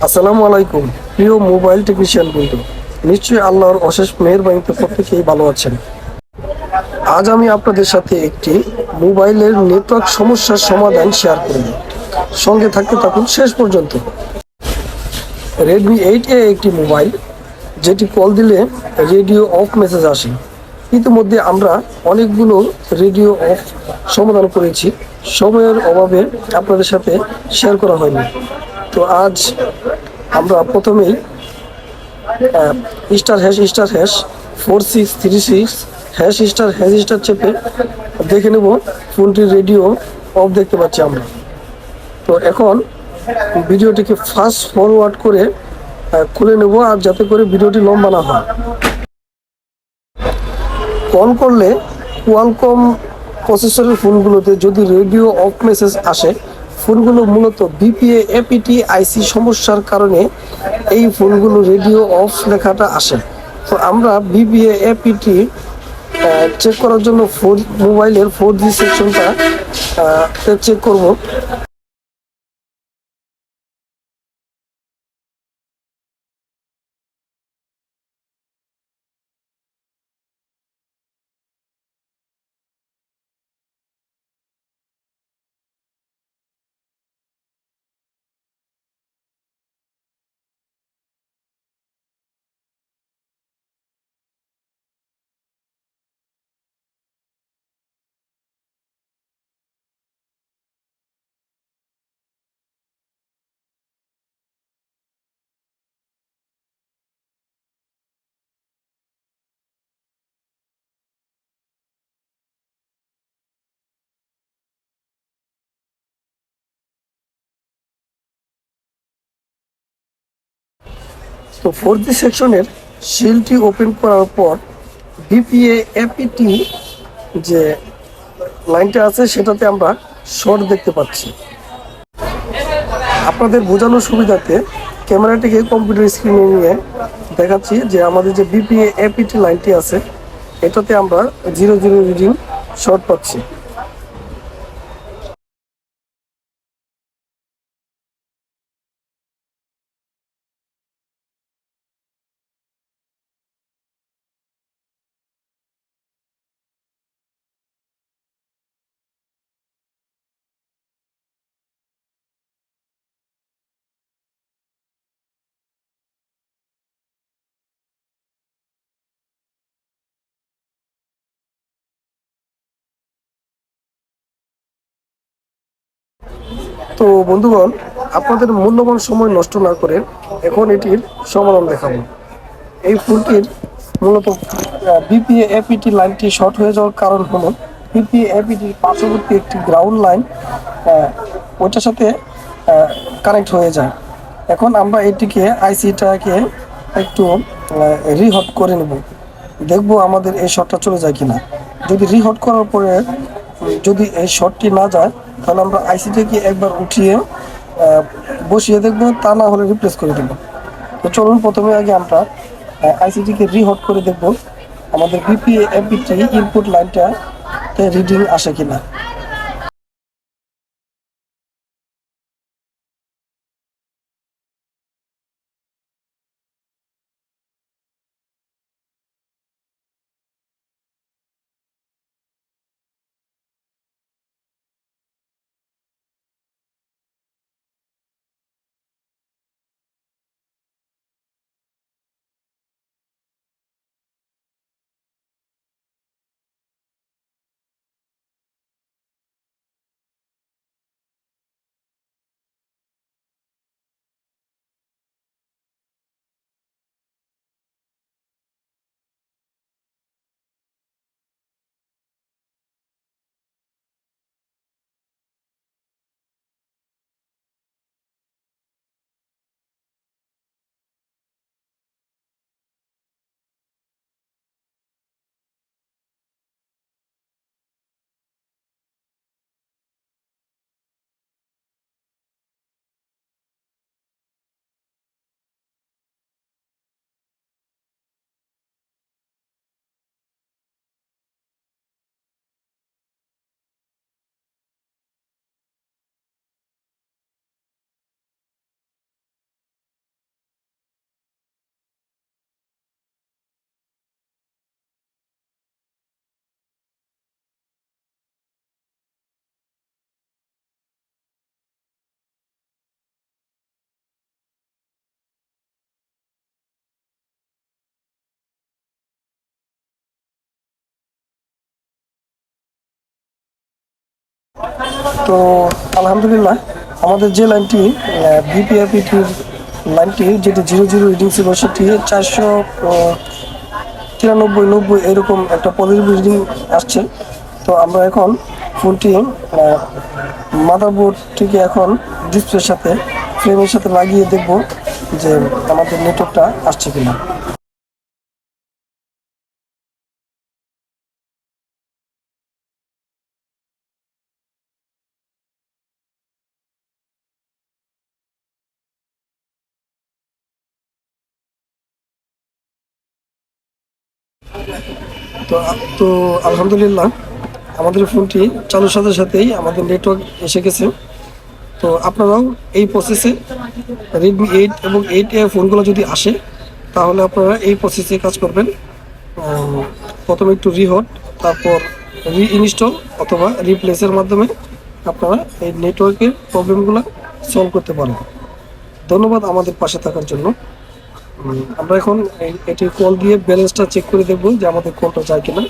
আসসালামু আলাইকুম প্রিয় মোবাইল টেকনিশিয়ান বন্ধু। নিশ্চয়ই আল্লাহর অশেষ মেহেরবানিতে প্রত্যেকেই ভালো আছেন। আজ আমি আপনাদের সাথে একটি মোবাইলের নেটওয়ার্ক সমস্যার সমাধান শেয়ার করব। সঙ্গে থাকতে থাকুন শেষ পর্যন্ত। রেডমি 8A একটি মোবাইল যেটি কল দিলে রেডিও অফ মেসেজ আসে। ইতিমধ্যে আমরা অনেকগুলো রেডিও অফ সমাধান করেছি, সময়ের অভাবে আপনাদের সাথে শেয়ার করা হয়নি। তো আজ আমরা প্রথমেই *#******** 4636 #**** চেপে দেখে নেব ফোনটির রেডিও অফ দেখতে পাচ্ছি আমরা। তো এখন ভিডিওটিকে ফাস্ট ফরওয়ার্ড করে খুলে নেব, আর যাতে করে ভিডিওটি লম্বা না হয়। কল করলে কোয়ালকম প্রসেসরের ফোনগুলোতে যদি রেডিও অফ মেসেজ আসে, ফোনগুলো মূলত বিপিএ এপিটি আইসি সমস্যার কারণে এই ফোনগুলো রেডিও অফ লেখাটা আসে। তো আমরা বিপিএ এপিটি চেক করার জন্য মোবাইলের 4G সেকশনটা চেক করব। তো 4G সেকশনের শিলটি ওপেন করার পর বিপিএ এপিটি যে লাইনটা আছে সেটাতে আমরা শর্ট দেখতে পাচ্ছি। আপনাদের বোঝানোর সুবিধাতে ক্যামেরাটিকে কম্পিউটার স্ক্রিনে নিয়ে দেখাচ্ছি যে আমাদের যে বিপিএ এপিটি লাইনটি আছে এটাতে আমরা 00 রিডিং শর্ট পাচ্ছি। তো বন্ধুগণ, আপনাদের মূল্যবান সময় নষ্ট না করে এখন এটির সমাধান দেখাবো। এই ফোনটির মূলত বিপিএ এপিটি লাইনটি শর্ট হয়ে যাওয়ার কারণ হলো বিপিএ এপিটির পার্শ্ববর্তী একটি গ্রাউন্ড লাইন ওইটার সাথে কানেক্ট হয়ে যায়। এখন আমরা এটিকে আইসিটাকে একটু রিহট করে নেব, দেখবো আমাদের এই শর্টটা চলে যায় কিনা। যদি রিহট করার পরে যদি এই শর্টটি না যায়, তাহলে আমরা আইসিটাকে একবার উঠিয়ে বসিয়ে দেখবো, তা না হলে রিপ্লেস করে দেবো। তো চলুন প্রথমে আগে আমরা আইসিটিকে রিহট করে দেখব আমাদের বিপিএ এপিটি ইনপুট লাইনটা রিডিং আসে কিনা। তো আলহামদুলিল্লাহ আমাদের যে লাইনটি বিপিএপিটির লাইনটি যেটি 00 রিডিং ছিল সেটি 493 90 এরকম একটা পজিটিভ রিডিং আসছে। তো আমরা এখন ফোনটি মাদারবোর্ডটিকে এখন ডিসপ্লের সাথে ফ্রেমের সাথে লাগিয়ে দেখব যে আমাদের নেটওয়ার্কটা আসছে কিনা। তো তো আলহামদুলিল্লাহ আমাদের ফোনটি চালুর সাথে সাথেই আমাদের নেটওয়ার্ক এসে গেছে। তো আপনারাও এই প্রসেসে রেডমি 8 এবং 8A ফোনগুলো যদি আসে তাহলে আপনারা এই প্রসেসে কাজ করবেন। প্রথমে একটু রিহট, তারপর রিইনস্টল অথবা রিপ্লেসের মাধ্যমে আপনারা এই নেটওয়ার্কের প্রবলেমগুলো সলভ করতে পারেন। ধন্যবাদ আমাদের পাশে থাকার জন্য। আমরা এখন এটি কল দিয়ে ব্যালেন্সটা চেক করে দেখব যে আমাদের কলটা যায় কিনা।